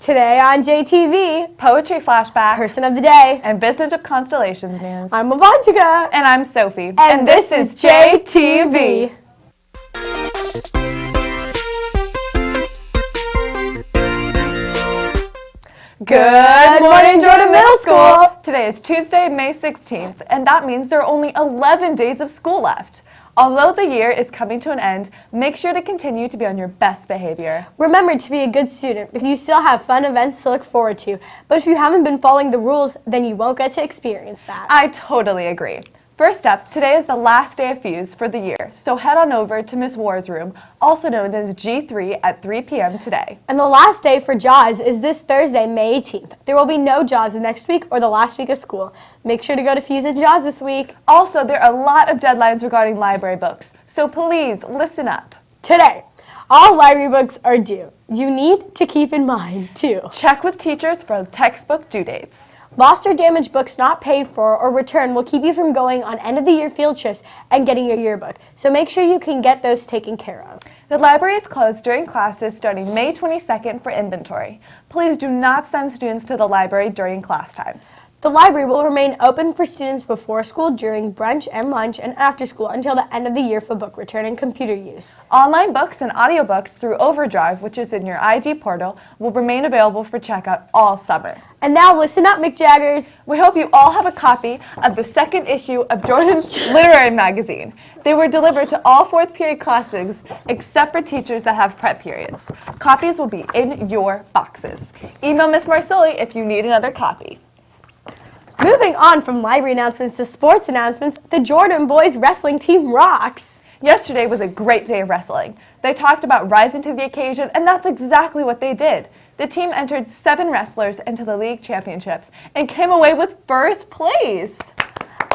Today on JTV, Poetry Flashback, Person of the Day, and Business of Constellations News. I'm Avantika. And I'm Sophie. And this is JTV. Good morning, Jordan Middle School. Today is Tuesday, May 16th, and that means there are only 11 days of school left. Although the year is coming to an end, make sure to continue to be on your best behavior. Remember to be a good student because you still have fun events to look forward to. But if you haven't been following the rules, then you won't get to experience that. I totally agree. First up, today is the last day of Fuse for the year, so head on over to Miss War's room, also known as G3, at 3 p.m. today. And the last day for JAWS is this Thursday, May 18th. There will be no JAWS next week or the last week of school. Make sure to go to Fuse and JAWS this week. Also, there are a lot of deadlines regarding library books, so please listen up. Today, all library books are due. You need to keep in mind, too. Check with teachers for textbook due dates. Lost or damaged books not paid for or returned will keep you from going on end-of-the-year field trips and getting your yearbook, so make sure you can get those taken care of. The library is closed during classes starting May 22nd for inventory. Please do not send students to the library during class times. The library will remain open for students before school, during brunch and lunch, and after school until the end of the year for book return and computer use. Online books and audiobooks through Overdrive, which is in your ID portal, will remain available for checkout all summer. And now listen up, McJaggers. We hope you all have a copy of the second issue of Jordan's Literary Magazine. They were delivered to all fourth period classes except for teachers that have prep periods. Copies will be in your boxes. Email Miss Marsoli if you need another copy. Moving on from library announcements to sports announcements, the Jordan boys wrestling team rocks. Yesterday was a great day of wrestling. They talked about rising to the occasion, and that's exactly what they did. The team entered 7 wrestlers into the league championships and came away with first place.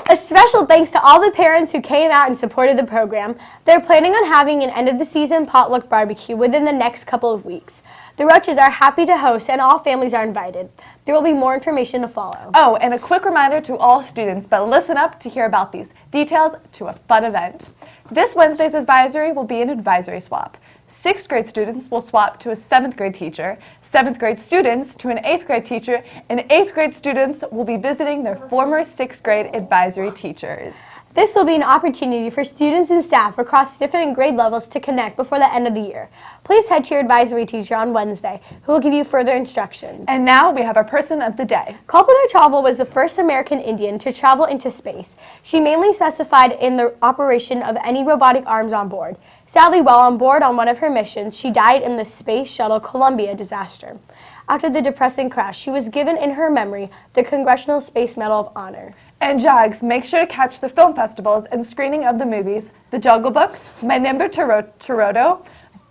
A special thanks to all the parents who came out and supported the program. They're planning on having an end-of-the-season potluck barbecue within the next couple of weeks. The Roaches are happy to host, and all families are invited. There will be more information to follow. Oh, and a quick reminder to all students, but listen up to hear about these details to a fun event. This Wednesday's advisory will be an advisory swap. 6th grade students will swap to a 7th grade teacher, 7th grade students to an 8th grade teacher, and 8th grade students will be visiting their former 6th grade advisory teachers. This will be an opportunity for students and staff across different grade levels to connect before the end of the year. Please head to your advisory teacher on Wednesday, who will give you further instructions. And now we have our person of the day. Kalpana Chawla was the first American Indian to travel into space. She mainly specified in the operation of any robotic arms on board. Sadly, while on board on one of her missions, she died in the Space Shuttle Columbia disaster. After the depressing crash, she was given in her memory the Congressional Space Medal of Honor. And Jags, make sure to catch the film festivals and screening of the movies The Jungle Book, My Neighbor Totoro,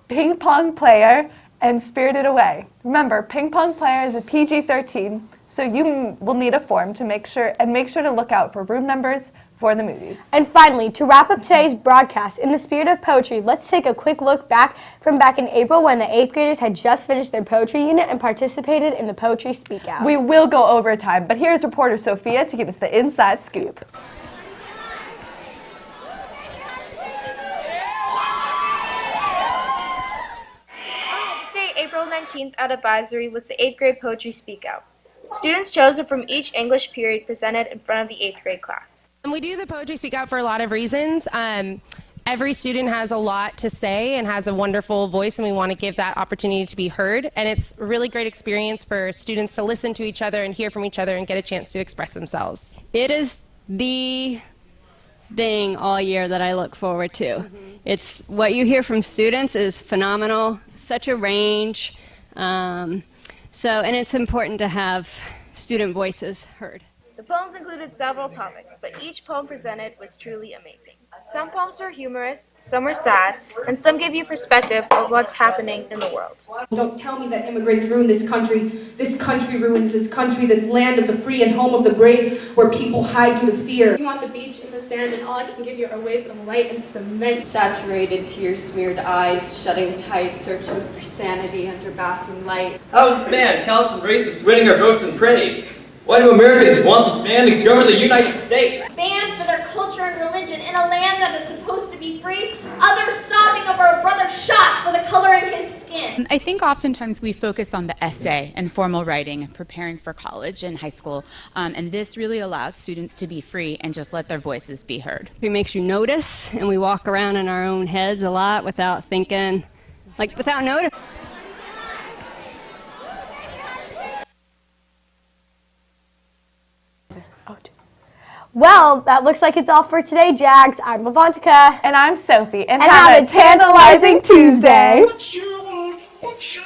Ping Pong Player, and Spirited Away. Remember, Ping Pong Player is a PG-13, so you will need a form to make sure to look out for room numbers for the movies. And finally, to wrap up today's broadcast, in the spirit of poetry, let's take a quick look back in April when the 8th graders had just finished their poetry unit and participated in the Poetry Speak Out. We will go overtime, but here's reporter Sophia to give us the inside scoop. Tuesday, April 19th at Advisory was the 8th grade Poetry Speak Out. Students chosen from each English period presented in front of the 8th grade class. And we do the Poetry Speak Out for a lot of reasons. Every student has a lot to say and has a wonderful voice, and we want to give that opportunity to be heard. And it's a really great experience for students to listen to each other and hear from each other and get a chance to express themselves. It is the thing all year that I look forward to. It's what you hear from students is phenomenal, such a range. And it's important to have student voices heard. The poems included several topics, but each poem presented was truly amazing. Some poems were humorous, some were sad, and some gave you perspective of what's happening in the world. Don't tell me that immigrants ruined this country. This country ruins this country, this land of the free and home of the brave, where people hide due to fear. You want the beach and the sand, and all I can give you are waves of light and cement. Saturated, tear-smeared eyes, shutting tight, searching for sanity under bathroom light. How is this man, callous and racist, winning our votes and praise? Why do Americans want this man to govern the United States? Banned for their culture and religion in a land that is supposed to be free. Others sobbing over a brother shot for the color of his skin. I think oftentimes we focus on the essay and formal writing, preparing for college and high school, and this really allows students to be free and just let their voices be heard. It makes you notice, and we walk around in our own heads a lot without thinking, like without noticing. Well, that looks like it's all for today, Jags. I'm Avantika. And I'm Sophie. And have a tantalizing Tuesday. What you want, what you